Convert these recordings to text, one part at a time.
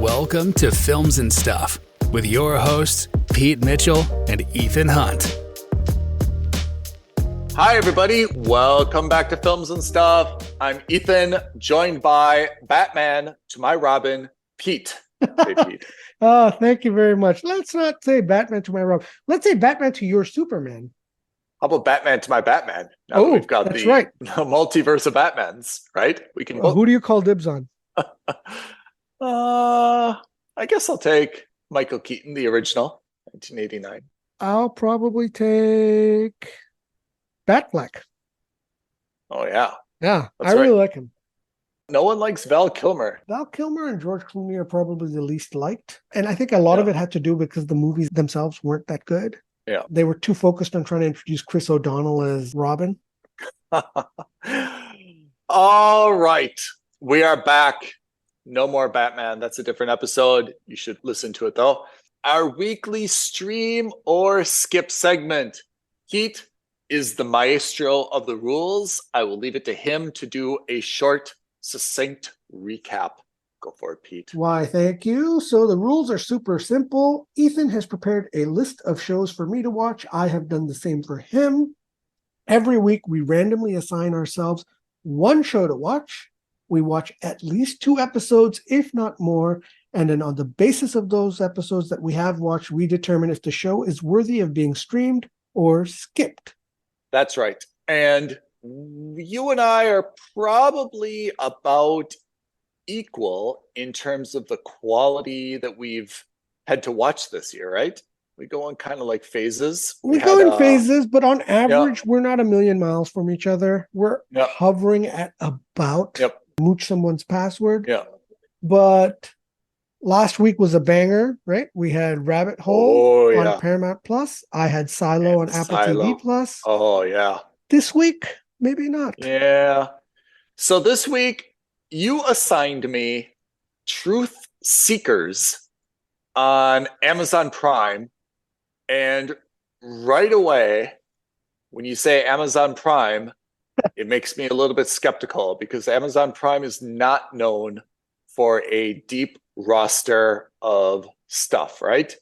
Welcome to Films and Stuff with your hosts, Pete Mitchell and Ethan Hunt. Hi, everybody. Welcome back to Films and Stuff. I'm Ethan, joined by Batman to my Robin, Pete. Hey, Pete. Oh, thank you very much. Let's not say Batman to my Robin. Let's say Batman to your Superman. How about Batman to my Batman? Now that we've got that's the right. multiverse of Batmans, right? We can Who do you call dibs on? I guess I'll take Michael Keaton, the original, 1989. I'll probably take Batfleck. Oh, yeah. Yeah, That's I really right. like him. No one likes Val Kilmer. Val Kilmer and George Clooney are probably the least liked. And I think a lot of it had to do because the movies themselves weren't that good. Yeah. They were too focused on trying to introduce Chris O'Donnell as Robin. All right. We are back. No more Batman. That's a different episode. You should listen to it, though. Our weekly stream or skip segment. Pete is the maestro of the rules. I will leave it to him to do a short, succinct recap. Go for it, Pete. Why, thank you. So the rules are super simple. Ethan has prepared a list of shows for me to watch. I have done the same for him. Every week, we randomly assign ourselves one show to watch. We watch at least 2 episodes, if not more. And then on the basis of those episodes that we have watched, we determine if the show is worthy of being streamed or skipped. That's right. And you and I are probably about equal in terms of the quality that we've had to watch this year, right? We go in kind of like phases. We go in phases, but on average, we're not a million miles from each other. We're hovering at about mooch someone's password. Yeah. But last week was a banger, right? We had Rabbit Hole on Paramount Plus. I had Silo on Apple TV Plus. Oh, yeah. This week, maybe not. Yeah. So this week, you assigned me Truth Seekers on Amazon Prime. And right away, when you say Amazon Prime, it makes me a little bit skeptical because Amazon Prime is not known for a deep roster of stuff, right?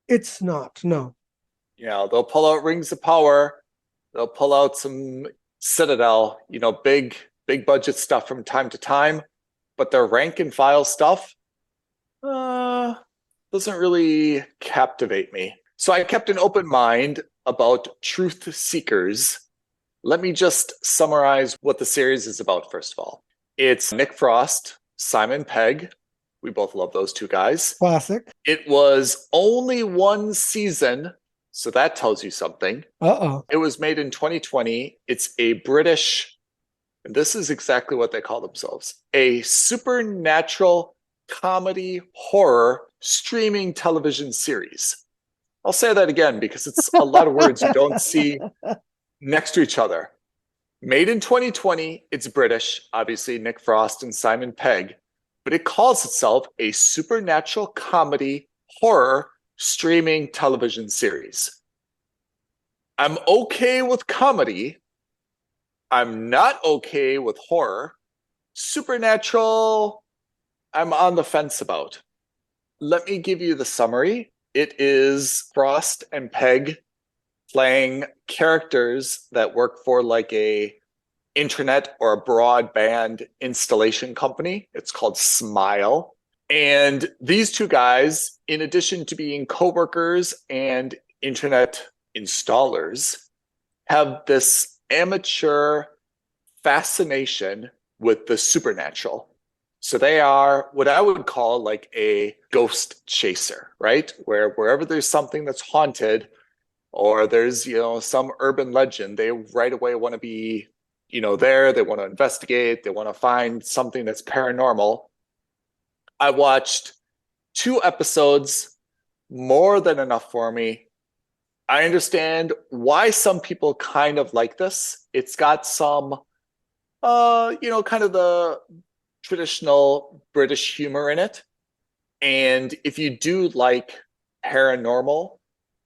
It's not, no. Yeah, they'll pull out Rings of Power. They'll pull out some Citadel, big budget stuff from time to time. But their rank and file stuff doesn't really captivate me. So I kept an open mind about Truth Seekers. Let me just summarize what the series is about, first of all. It's Nick Frost, Simon Pegg. We both love those two guys. Classic. It was only 1 season, so that tells you something. It was made in 2020. It's a British, and this is exactly what they call themselves, a supernatural comedy horror streaming television series. I'll say that again because it's a lot of words you don't see next to each other. Made in 2020, it's British, obviously Nick Frost and Simon Pegg, but it calls itself a supernatural comedy horror streaming television series. I'm okay with comedy. I'm not okay with horror. Supernatural, I'm on the fence about. Let me give you the summary. It is Frost and Pegg playing characters that work for like a internet or a broadband installation company. It's called Smile. And these two guys, in addition to being coworkers and internet installers, have this amateur fascination with the supernatural. So they are what I would call like a ghost chaser, right? Where wherever there's something that's haunted or there's, some urban legend, they right away want to be, there. They want to investigate. They want to find something that's paranormal. I watched 2 episodes, more than enough for me. I understand why some people kind of like this. It's got some, kind of the traditional British humor in it. And if you do like paranormal,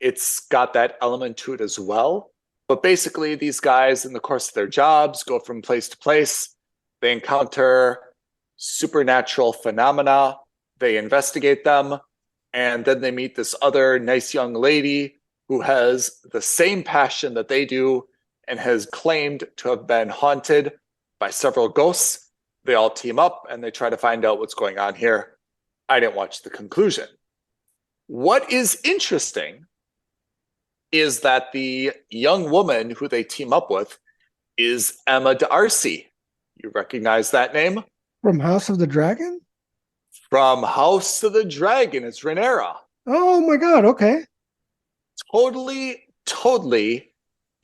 it's got that element to it as well. But basically, these guys, in the course of their jobs, go from place to place. They encounter supernatural phenomena They investigate them, and then they meet this other nice young lady who has the same passion that they do and has claimed to have been haunted by several ghosts. They all team up and they try to find out what's going on here. I didn't watch the conclusion. What is interesting is that the young woman who they team up with is Emma D'Arcy. You recognize that name? From House of the Dragon? From House of the Dragon. It's Rhaenyra. Oh my God. Okay. Totally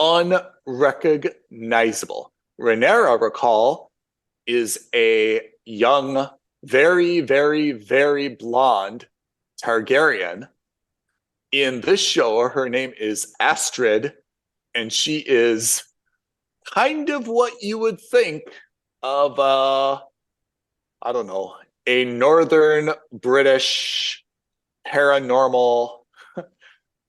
unrecognizable. Rhaenyra, recall, is a young, very, very, very blonde Targaryen. In this show, her name is Astrid, and she is kind of what you would think of, I don't know, a northern British paranormal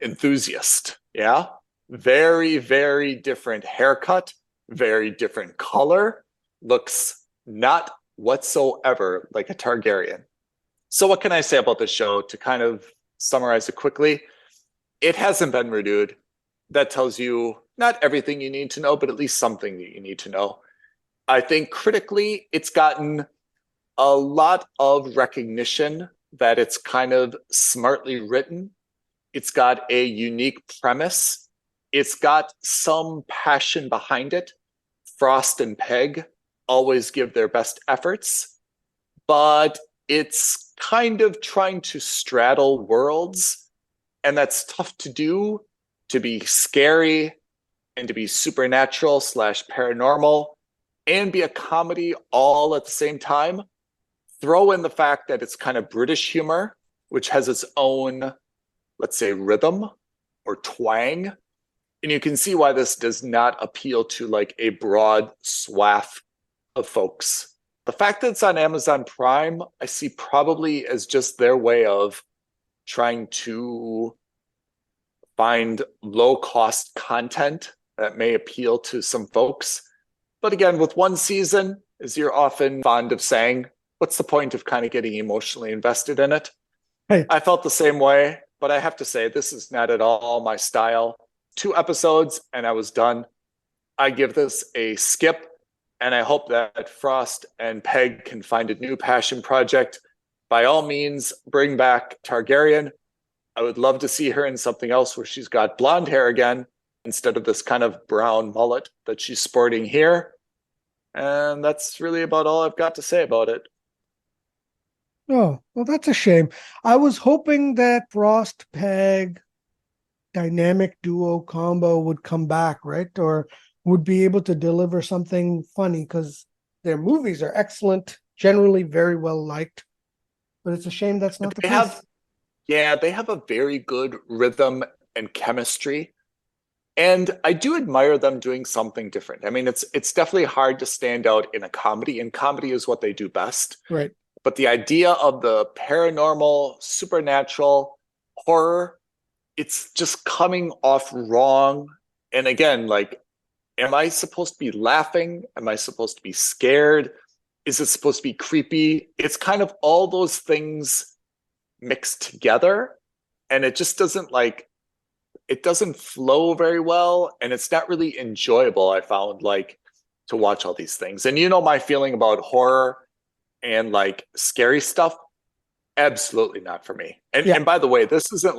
enthusiast. Yeah. Very, very different haircut, very different color, looks not whatsoever like a Targaryen. So what can I say about this show to kind of summarize it quickly? It hasn't been renewed. That tells you not everything you need to know, but at least something that you need to know. I think critically, it's gotten a lot of recognition that it's kind of smartly written. It's got a unique premise. It's got some passion behind it. Frost and Peg always give their best efforts, but it's kind of trying to straddle worlds, and that's tough to do, to be scary and to be supernatural / paranormal and be a comedy all at the same time. Throw in the fact that it's kind of British humor, which has its own, let's say, rhythm or twang. And you can see why this does not appeal to like a broad swath of folks. The fact that it's on Amazon Prime, I see probably as just their way of trying to find low-cost content that may appeal to some folks. But again, with one season, as you're often fond of saying, what's the point of kind of getting emotionally invested in it? Hey. I felt the same way, but I have to say, this is not at all my style. 2 episodes and I was done. I give this a skip, and I hope that Frost and Peg can find a new passion project. By all means, bring back Targaryen. I would love to see her in something else where she's got blonde hair again instead of this kind of brown mullet that she's sporting here. And that's really about all I've got to say about it. Oh, well, that's a shame. I was hoping that Frost Peg dynamic duo combo would come back, right? Or would be able to deliver something funny, because their movies are excellent, generally very well liked. But it's a shame that's not the case. They have a very good rhythm and chemistry. And I do admire them doing something different. I mean, it's definitely hard to stand out in a comedy, and comedy is what they do best. Right. But the idea of the paranormal, supernatural, horror, it's just coming off wrong. And again, like, am I supposed to be laughing? Am I supposed to be scared? Is it supposed to be creepy? It's kind of all those things mixed together. And it just doesn't it doesn't flow very well. And it's not really enjoyable, I found, to watch all these things. And you know my feeling about horror and scary stuff. Absolutely not for me. And by the way, this isn't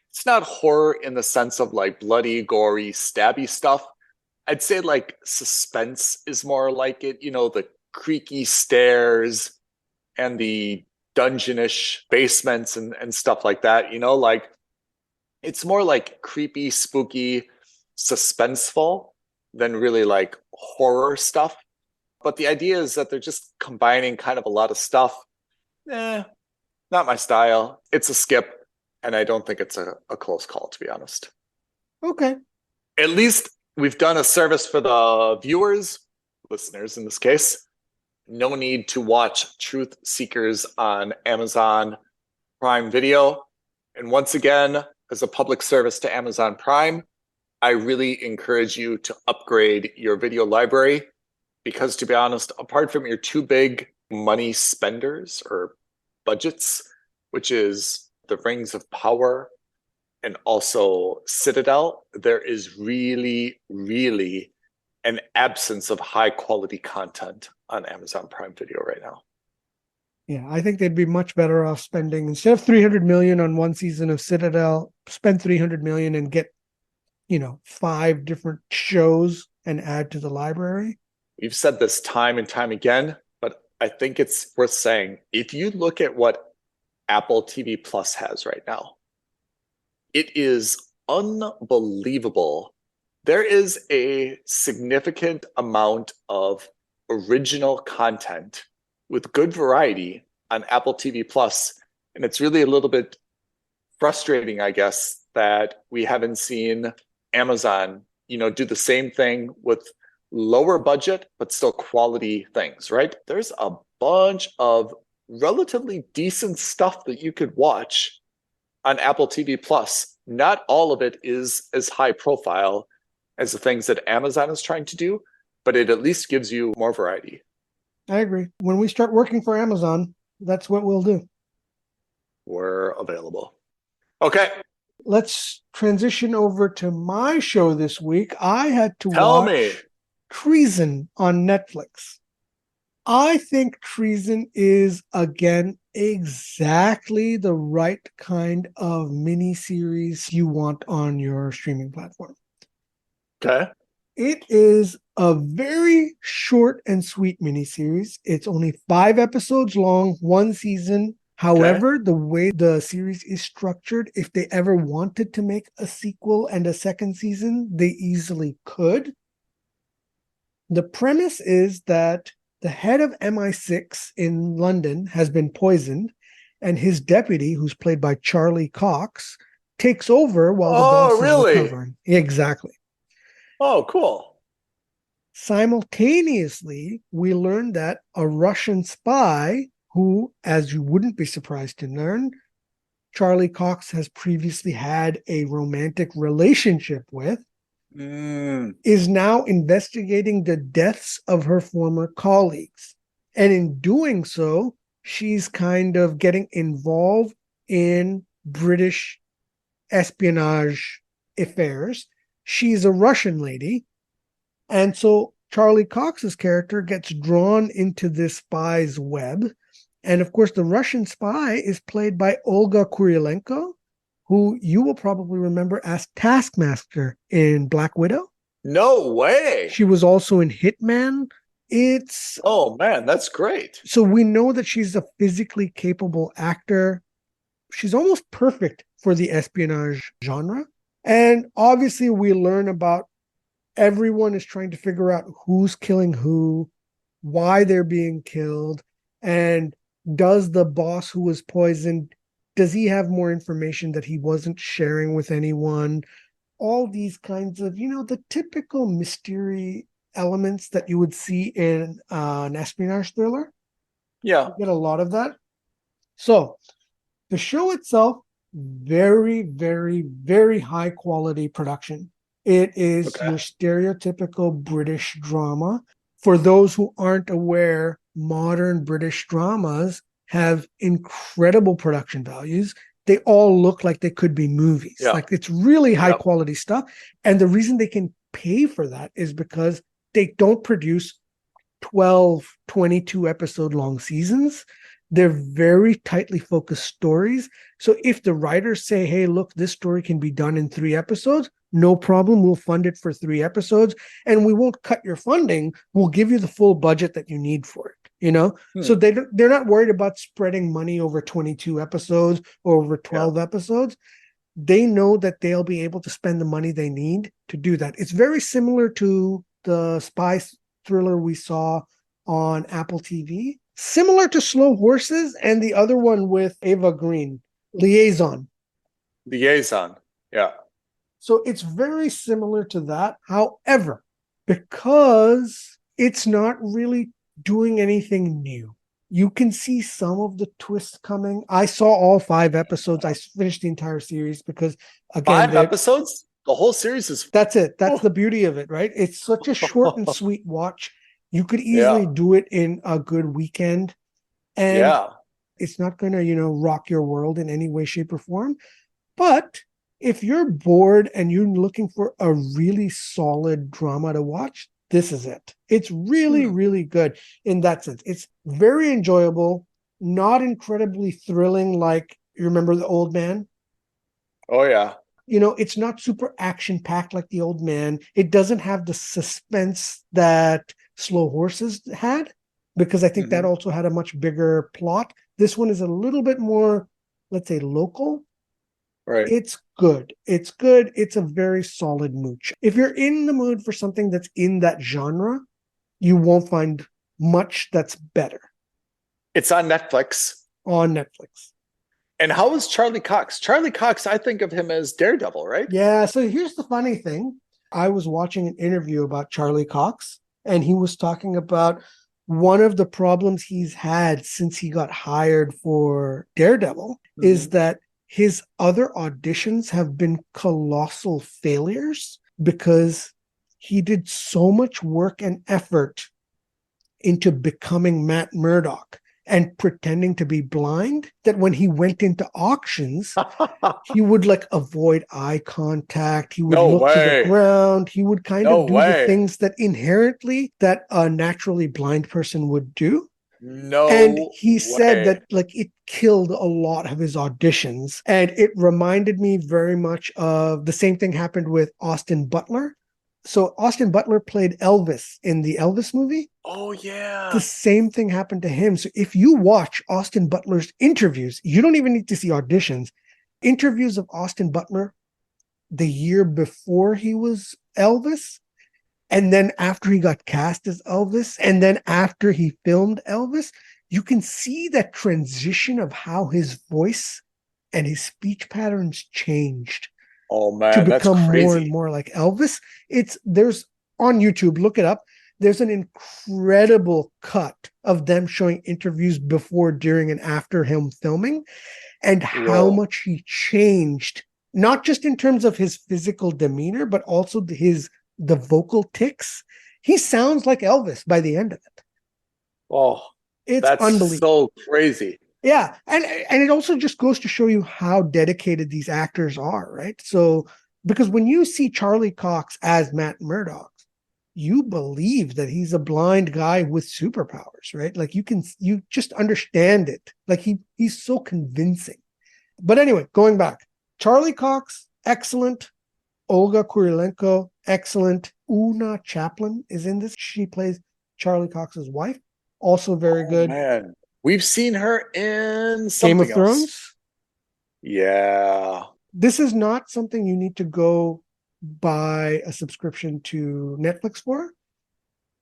it's not horror in the sense of bloody, gory, stabby stuff. I'd say suspense is more like it, the creaky stairs and the dungeonish basements and stuff like that, it's more creepy, spooky, suspenseful than really horror stuff. But the idea is that they're just combining kind of a lot of stuff. Not my style. It's a skip. And I don't think it's a close call, to be honest. Okay. At least we've done a service for the viewers, listeners in this case. No need to watch Truth Seekers on Amazon Prime Video. And once again, as a public service to Amazon Prime, I really encourage you to upgrade your video library, because to be honest, apart from your 2 big money spenders or budgets, which is the Rings of Power and also Citadel, there is really, really an absence of high quality content on Amazon Prime Video right now. Yeah, I think they'd be much better off spending, instead of 300 million on one season of Citadel, spend 300 million and get, 5 different shows and add to the library. We've said this time and time again, but I think it's worth saying. If you look at what Apple TV Plus has right now, it is unbelievable. There is a significant amount of original content with good variety on Apple TV Plus. And it's really a little bit frustrating, I guess, that we haven't seen Amazon, do the same thing with lower budget, but still quality things, right? There's a bunch of relatively decent stuff that you could watch on Apple TV Plus. Not all of it is as high profile as the things that Amazon is trying to do, but it at least gives you more variety. I agree. When we start working for Amazon, that's what we'll do. We're available. Okay. Let's transition over to my show this week. I had to Tell watch me. Treason on Netflix. I think Treason is, again, exactly the right kind of miniseries you want on your streaming platform. Okay. It is a very short and sweet miniseries. It's only 5 episodes long, 1 season. However, the way the series is structured, if they ever wanted to make a sequel and a second season, they easily could. The premise is that the head of MI6 in London has been poisoned, and his deputy, who's played by Charlie Cox, takes over while the boss is recovering. Exactly. Oh, cool. Simultaneously, we learn that a Russian spy, who, as you wouldn't be surprised to learn, Charlie Cox has previously had a romantic relationship with, is now investigating the deaths of her former colleagues. And in doing so, she's kind of getting involved in British espionage affairs. She's a Russian lady. And so Charlie Cox's character gets drawn into this spy's web. And of course, the Russian spy is played by Olga Kurylenko, who you will probably remember as Taskmaster in Black Widow. No way. She was also in Hitman. Oh man, that's great. So we know that she's a physically capable actor. She's almost perfect for the espionage genre. And obviously we learn about everyone is trying to figure out who's killing who, why they're being killed, and does the boss who was poisoned, does he have more information that he wasn't sharing with anyone? All these kinds of, the typical mystery elements that you would see in an espionage thriller. Yeah. You get a lot of that. So the show itself, very, very, very high quality production. It is your stereotypical British drama. For those who aren't aware, modern British dramas have incredible production values. They all look like they could be movies. Yeah. Like it's really high quality stuff. And the reason they can pay for that is because they don't produce 12, 22 episode long seasons. They're very tightly focused stories. So if the writers say, hey, look, this story can be done in 3 episodes, no problem. We'll fund it for 3 episodes and we won't cut your funding. We'll give you the full budget that you need for it. So they're not worried about spreading money over 22 episodes or over 12 episodes. They know that they'll be able to spend the money they need to do that. It's very similar to the spy thriller we saw on Apple TV, similar to Slow Horses and the other one with Ava Green, Liaison. Yeah. So it's very similar to that. However, because it's not really doing anything new, you can see some of the twists coming. I saw all 5 episodes. I finished the entire series because, again, 5 episodes? The whole series is... That's it. That's the beauty of it, right? It's such a short and sweet watch. You could easily do it in a good weekend. And It's not going to, rock your world in any way, shape, or form. But if you're bored and you're looking for a really solid drama to watch, this is it. It's really, really good in that sense. It's very enjoyable, not incredibly thrilling like, you remember The Old Man? Oh, yeah. It's not super action-packed like The Old Man. It doesn't have the suspense that Slow Horses had, because I think that also had a much bigger plot. This one is a little bit more, let's say, local. Right. It's good. It's good. It's a very solid mooch. If you're in the mood for something that's in that genre, you won't find much that's better. It's on Netflix. On Netflix. And how is Charlie Cox? Charlie Cox, I think of him as Daredevil, right? Yeah, so here's the funny thing. I was watching an interview about Charlie Cox, and he was talking about one of the problems he's had since he got hired for Daredevil is that his other auditions have been colossal failures because he did so much work and effort into becoming Matt Murdock and pretending to be blind that when he went into auctions, he would avoid eye contact. He would look to the ground. He would kind of do the things that inherently that a naturally blind person would do. And he said that it killed a lot of his auditions. And it reminded me very much of the same thing happened with Austin Butler. So Austin Butler played Elvis in the Elvis movie. Oh, yeah. The same thing happened to him. So if you watch Austin Butler's interviews, you don't even need to see auditions. Interviews of Austin Butler the year before he was Elvis, and then after he got cast as Elvis, and then after he filmed Elvis, you can see that transition of how his voice and his speech patterns changed. Oh, man, to become that's crazy. more and more like Elvis. There's on YouTube, look it up. There's an incredible cut of them showing interviews before, during, and after him filming, and how much he changed, not just in terms of his physical demeanor, but also the vocal tics. He sounds like Elvis by the end of it. Oh, it's that's unbelievable. So crazy. Yeah, and it also just goes to show you how dedicated these actors are, right? So, because when you see Charlie Cox as Matt Murdock, you believe that he's a blind guy with superpowers, right? You just understand it. He's so convincing. But anyway, going back, Charlie Cox, excellent. Olga Kurilenko, excellent. Una Chaplin is in this. She plays Charlie Cox's wife, also very good. Man. We've seen her in something Game of Thrones. Else. Yeah. This is not something you need to go buy a subscription to Netflix for.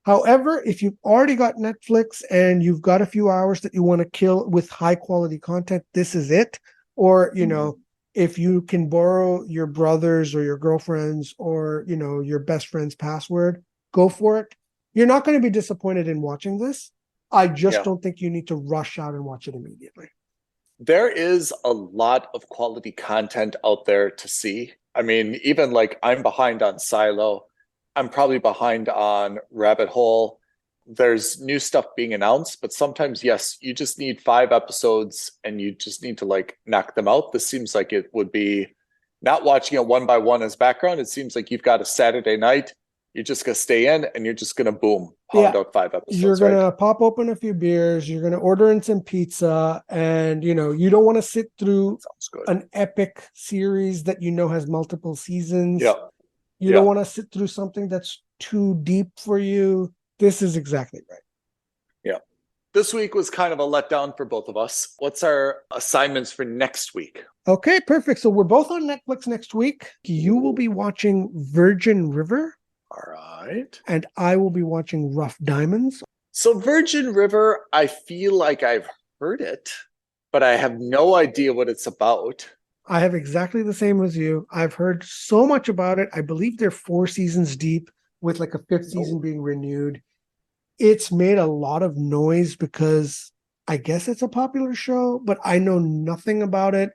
However, if you've already got Netflix and you've got a few hours that you want to kill with high quality content, this is it. Or, if you can borrow your brother's or your girlfriend's or, your best friend's password, go for it. You're not going to be disappointed in watching this. I just don't think you need to rush out and watch it immediately. There is a lot of quality content out there to see. I mean, even I'm behind on Silo. I'm probably behind on Rabbit Hole. There's new stuff being announced, but sometimes, yes, you just need 5 episodes and you just need to knock them out. This seems like it would be not watching it one by one as background. It seems like you've got a Saturday night. You're just going to stay in and you're just going to pound out 5 episodes. You're going to pop open a few beers. You're going to order in some pizza. And, you don't want to sit through an epic series that has multiple seasons. Yeah. You don't want to sit through something that's too deep for you. This is exactly right. Yeah. This week was kind of a letdown for both of us. What's our assignments for next week? Okay, perfect. So we're both on Netflix next week. You will be watching Virgin River. All right. And I will be watching Rough Diamonds. So Virgin River, I feel like I've heard it, but I have no idea what it's about. I have exactly the same as you. I've heard so much about it. I believe they're 4 seasons deep with a 5th season being renewed. It's made a lot of noise because I guess it's a popular show, but I know nothing about it.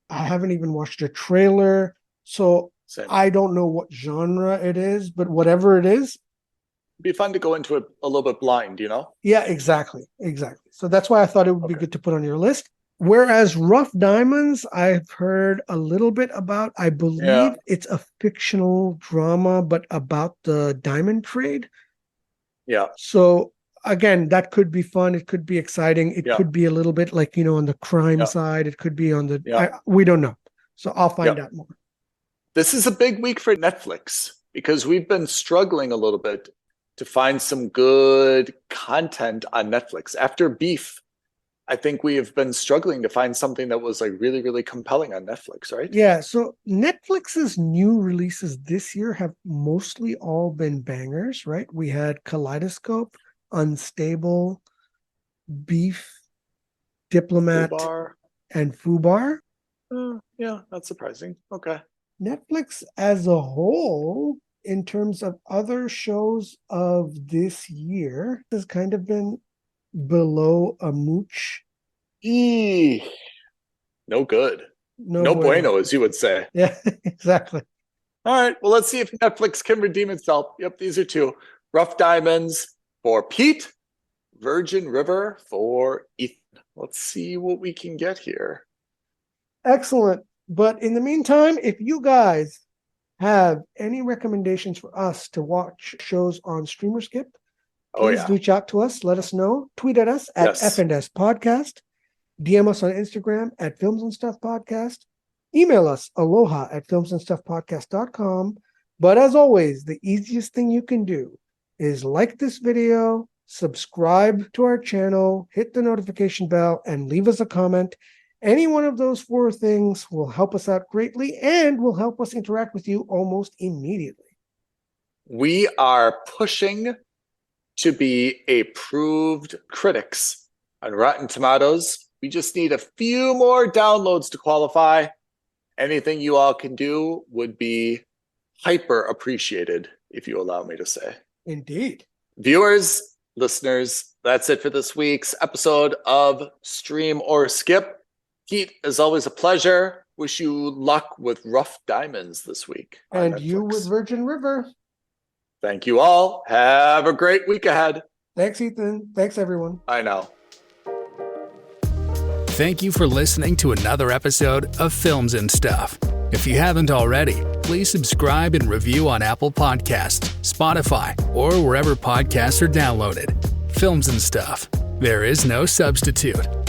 I haven't even watched a trailer. So I don't know what genre it is, but whatever it is, be fun to go into it a little bit blind, you know? Yeah, exactly. So that's why I thought it would be good to put on your list. Whereas Rough Diamonds, I've heard a little bit about. I believe it's a fictional drama, but about the diamond trade. Yeah. So again, that could be fun. It could be exciting. It could be a little bit like, on the crime side. It could be on the, we don't know. So I'll find out more. This is a big week for Netflix because we've been struggling a little bit to find some good content on Netflix. After Beef, I think we have been struggling to find something that was like really, really compelling on Netflix, right? Yeah. So Netflix's new releases this year have mostly all been bangers, right? We had Kaleidoscope, Unstable, Beef, Diplomat, and Fubar. Yeah, that's surprising. Okay. Netflix as a whole, in terms of other shows of this year, has kind of been below a mooch. No good. No bueno, as you would say. Yeah, exactly. All right. Well, let's see if Netflix can redeem itself. Yep, these are two. Rough Diamonds for Pete, Virgin River for Ethan. Let's see what we can get here. Excellent. But in the meantime, if you guys have any recommendations for us to watch shows on StreamerSkip, please reach out to us. Let us know. Tweet at us at F&S Podcast. DM us on Instagram at Films and Stuff Podcast. Email us aloha@filmsandstuffpodcast.com. But as always, the easiest thing you can do is like this video, subscribe to our channel, hit the notification bell, and leave us a comment. Any one of those 4 things will help us out greatly and will help us interact with you almost immediately. We are pushing to be approved critics on Rotten Tomatoes. We just need a few more downloads to qualify. Anything you all can do would be hyper appreciated, if you allow me to say. Indeed. Viewers, listeners, that's it for this week's episode of Stream or Skip. Pete, as always, a pleasure. Wish you luck with Rough Diamonds this week. And you with Virgin River. Thank you all. Have a great week ahead. Thanks, Ethan. Thanks, everyone. I know. Thank you for listening to another episode of Films and Stuff. If you haven't already, please subscribe and review on Apple Podcasts, Spotify, or wherever podcasts are downloaded. Films and Stuff. There is no substitute.